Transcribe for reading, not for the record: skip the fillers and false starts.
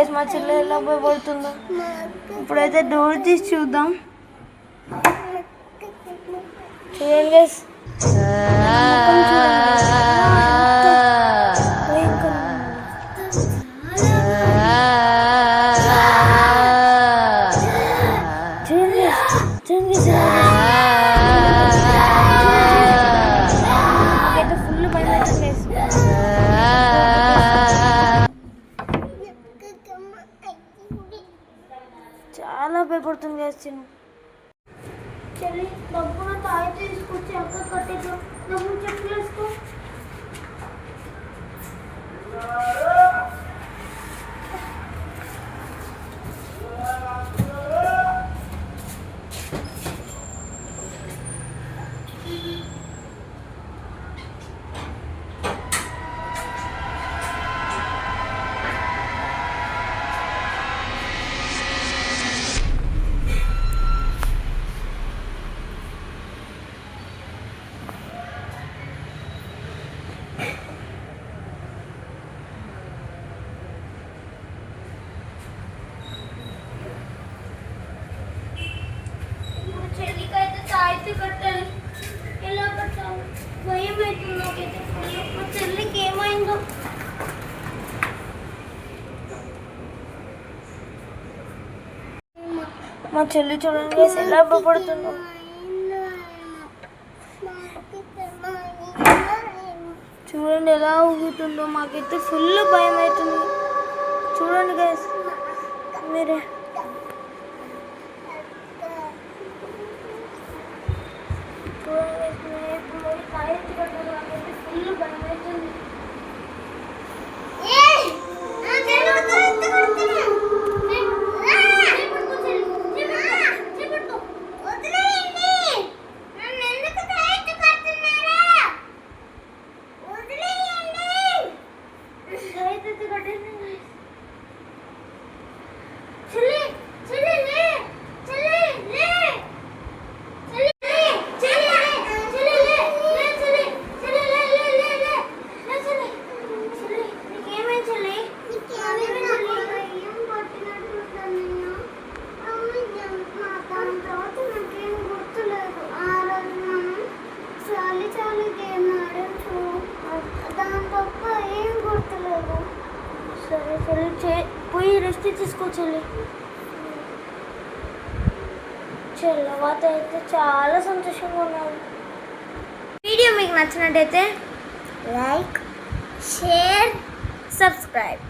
Guys మా చెల్లి ఎలా భయపడుతుందో. ఇప్పుడైతే డోర్ తీసి చూద్దాం. చూడండి గైస్, ఫుల్ భయం అవుతుంది. చాలా భయపడుతుంది గైస్. చెల్లి డబ్బున తాయి తీసుకొచ్చి అక్క కట్టేద్దాం. డబ్బులు చెప్పులేసుకో. చెల్లికైతే తాయితీ కట్టాలి. ఎలా కట్టాలి? భయం అవుతుంది నాకైతే. మా చెల్లికి ఏమైందో. మా చెల్లి చూడండి ఎలా భయపడుతుందో. చూడండి ఎలా ఊగుతుందో. మాకైతే ఫుల్ భయం అవుతుంది. చూడండి గైస్ మీరే. ఫుల్ భయం అవుతుంది. సరే సరే పోయి రెస్ట్ తీసుకో చెల్లి. చెల్లవాత అయితే చాలా సంతోషంగా ఉన్నాను. వీడియో మీకు నచ్చినట్టయితే లైక్, షేర్, సబ్స్క్రైబ్.